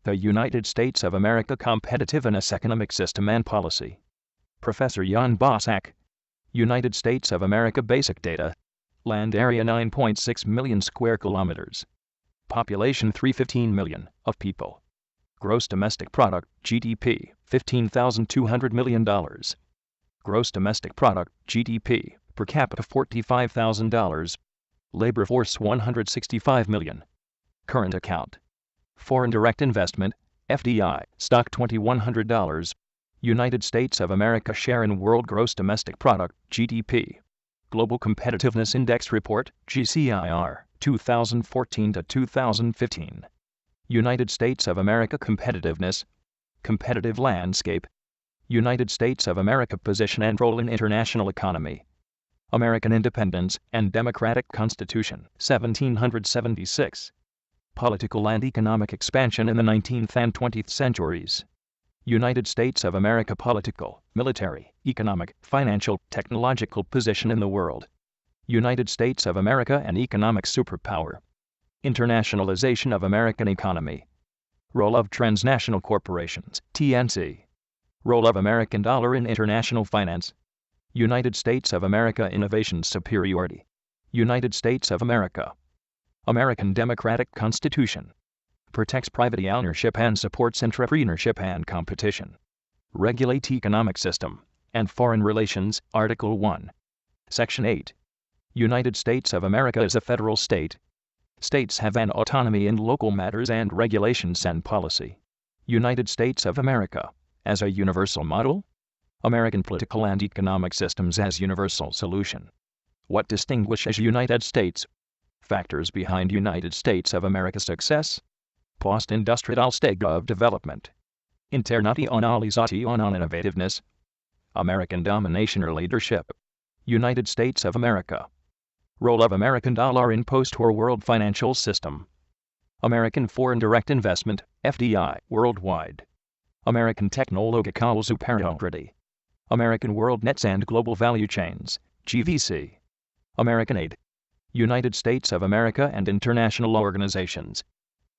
The United States of America Competitiveness Economic System and Policy. Professor Jan Bosak. United States of America Basic Data. Land area 9.6 million square kilometers. Population 315 million of people. Gross domestic product, GDP, $15,200 million. Gross domestic product, GDP, per capita $45,000. Labor force 165 million. Current account. Foreign direct investment, FDI, stock $2,100. United States of America share in world gross domestic product, GDP. Global Competitiveness Index Report, GCIR, 2014 to 2015. United States of America Competitiveness. Competitive landscape. United States of America position and role in international economy. American Independence and Democratic Constitution, 1776. Political and economic expansion in the 19th and 20th centuries. United States of America political, military, economic, financial, technological position in the world. United States of America an economic superpower. Internationalization of American economy. Role of transnational corporations, TNC. Role of American dollar in international finance. United States of America innovation superiority. United States of America. American Democratic Constitution. Protects private ownership and supports entrepreneurship and competition. Regulate economic system and foreign relations, Article 1. Section 8. United States of America is a federal state. States have an autonomy in local matters and regulations and policy. United States of America as a universal model. American political and economic systems as universal solution. What distinguishes United States? Factors behind United States of America's success. Post-industrial stage of development. Internationalization on innovativeness. American domination or leadership. United States of America. Role of American dollar in post-war world financial system. American foreign direct investment, FDI, worldwide. American technological superiority. American world nets and global value chains, GVC. American aid. United States of America and international organizations.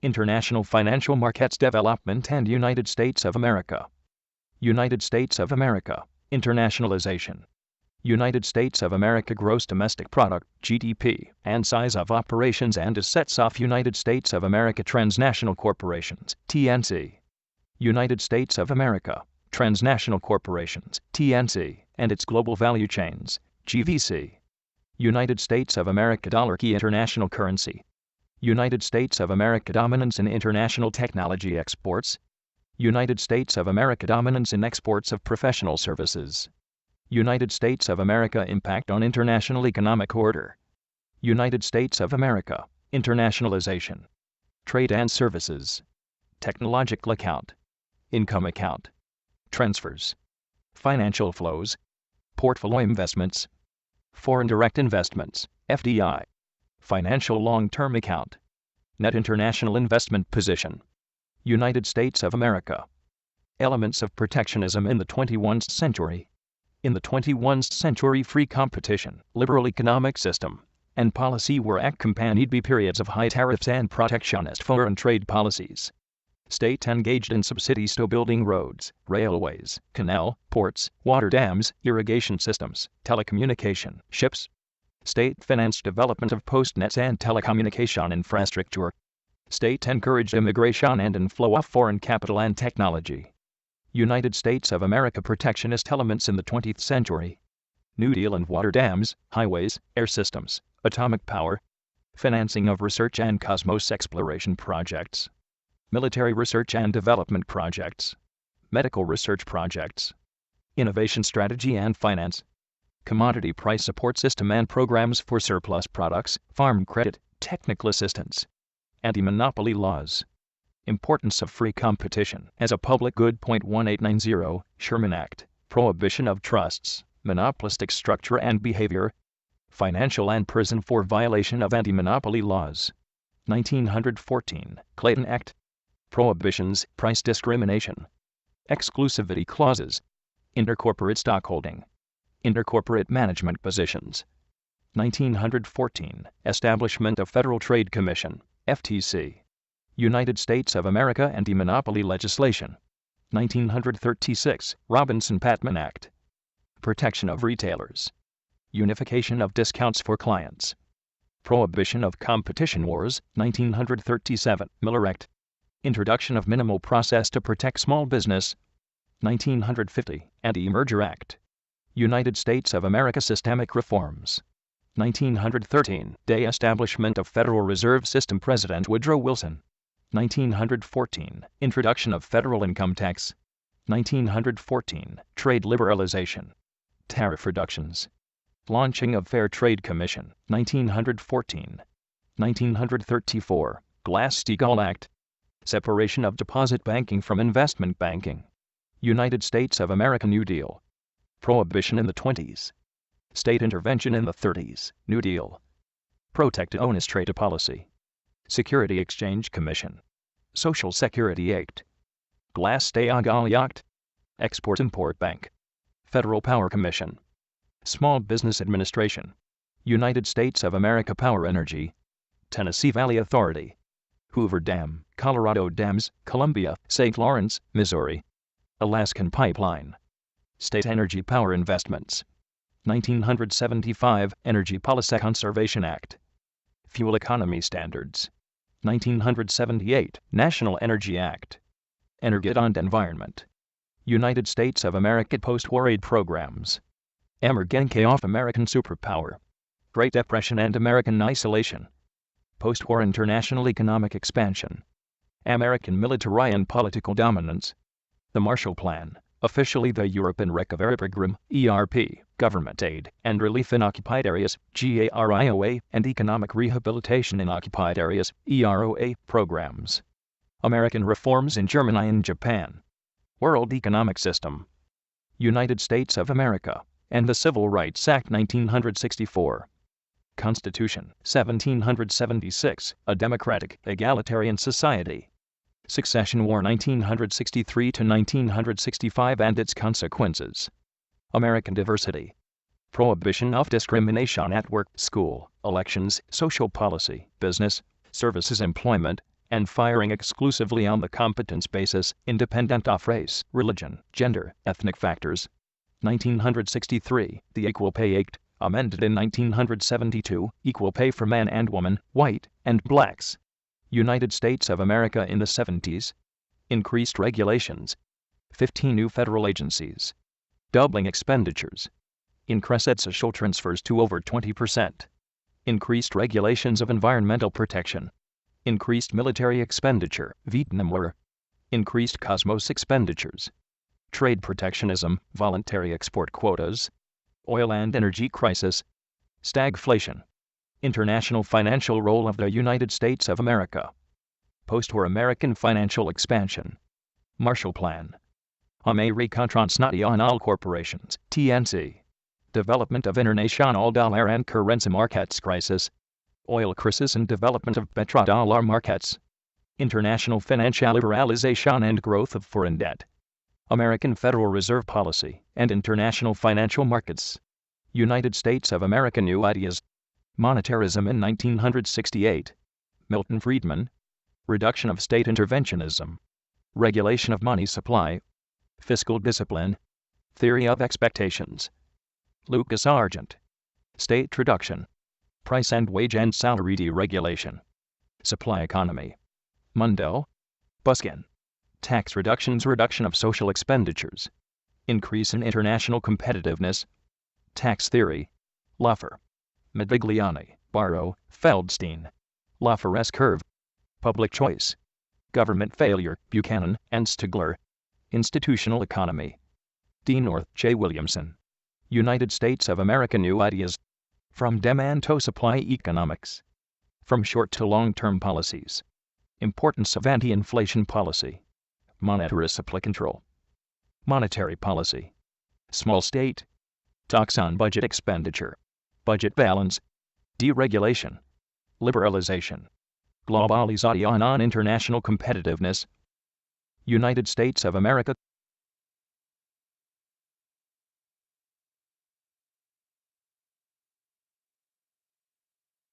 International financial markets development and United States of America. United States of America, internationalization. United States of America gross domestic product, GDP, and size of operations and assets of United States of America transnational corporations, TNC. United States of America, transnational corporations, TNC, and its global value chains, GVC. United States of America dollar key international currency. United States of America dominance in international technology exports. United States of America dominance in exports of professional services. United States of America impact on international economic order. United States of America, internationalization. Trade and services. Technological account. Income account. Transfers. Financial flows. Portfolio investments. Foreign direct investments, FDI. Financial long-term account. Net international investment position. United States of America. Elements of protectionism in the 21st century. In the 21st century, free competition, liberal economic system, and policy were accompanied by periods of high tariffs and protectionist foreign trade policies. State engaged in subsidies to building roads, railways, canal, ports, water dams, irrigation systems, telecommunication, ships. State financed development of postnets and telecommunication infrastructure. State encouraged immigration and inflow of foreign capital and technology. United States of America protectionist elements in the 20th century. New Deal and water dams, highways, air systems, atomic power. Financing of research and cosmos exploration projects. Military research and development projects. Medical research projects. Innovation strategy and finance. Commodity price support system and programs for surplus products, farm credit, technical assistance. Anti-monopoly laws. Importance of free competition as a public good. 1890, Sherman Act. Prohibition of trusts, monopolistic structure and behavior. Financial and prison for violation of anti-monopoly laws. 1914, Clayton Act. Prohibitions, price discrimination. Exclusivity clauses. Intercorporate stockholding. Intercorporate management positions. 1914, Establishment of Federal Trade Commission, FTC. United States of America Anti-Monopoly Legislation. 1936, Robinson-Patman Act. Protection of retailers. Unification of discounts for clients. Prohibition of competition wars. 1937, Miller Act. Introduction of minimal process to protect small business. 1950, Anti-Merger Act. United States of America Systemic Reforms. 1913, Day Establishment of Federal Reserve System, President Woodrow Wilson. 1914, Introduction of Federal Income Tax. 1914, Trade Liberalization. Tariff reductions. Launching of Fair Trade Commission. 1914. 1934, Glass-Steagall Act. Separation of deposit banking from investment banking. United States of America New Deal. Prohibition in the 20s. State intervention in the 30s, New Deal. Protected Onus Trade Policy. Security Exchange Commission. Social Security Act. Glass-Steagall Act. Export-Import Bank. Federal Power Commission. Small Business Administration. United States of America Power Energy. Tennessee Valley Authority. Hoover Dam, Colorado Dams, Columbia, St. Lawrence, Missouri. Alaskan Pipeline. State Energy Power Investments. 1975, Energy Policy Conservation Act. Fuel Economy Standards. 1978, National Energy Act. Energy and Environment. United States of America Post-War Aid Programs. Emergency of American Superpower. Great Depression and American Isolation. Post-war international economic expansion. American military and political dominance. The Marshall Plan, officially the European Recovery Program, ERP, Government Aid and Relief in Occupied Areas, GARIOA, and Economic Rehabilitation in Occupied Areas, EROA, programs. American reforms in Germany and Japan. World Economic System. United States of America, and the Civil Rights Act 1964. Constitution, 1776, a democratic, egalitarian society. Succession War 1963 to 1965 and its consequences. American diversity. Prohibition of discrimination at work, school, elections, social policy, business, services, employment, and firing exclusively on the competence basis, independent of race, religion, gender, ethnic factors. 1963, the Equal Pay Act, amended in 1972, equal pay for man and woman, white and blacks. United States of America in the 70s. Increased regulations. 15 new federal agencies. Doubling expenditures. Increased social transfers to over 20%. Increased regulations of environmental protection. Increased military expenditure, Vietnam War. Increased cosmos expenditures. Trade protectionism, voluntary export quotas. Oil and energy crisis. Stagflation. International financial role of the United States of America. Post-war American financial expansion. Marshall Plan. American Transnational Corporations, TNC. Development of international dollar and currency markets crisis. Oil crisis and development of petrodollar markets. International financial liberalization and growth of foreign debt. American Federal Reserve Policy and international financial markets. United States of America New Ideas. Monetarism in 1968. Milton Friedman. Reduction of state interventionism. Regulation of money supply. Fiscal discipline. Theory of expectations. Lucas Argent. State reduction. Price and wage and salary deregulation. Supply economy. Mundell. Buskin. Tax reductions, reduction of social expenditures. Increase in international competitiveness. Tax theory. Laffer. Modigliani, Barrow, Feldstein. Laffer S-curve. Public choice. Government failure, Buchanan and Stigler. Institutional economy. D. North J. Williamson. United States of America New Ideas. From demand to supply economics. From short to long-term policies. Importance of anti-inflation policy. Monetary supply control. Monetary policy. Small state. Talks on budget expenditure. Budget balance. Deregulation. Liberalization. Globalization on international competitiveness. United States of America.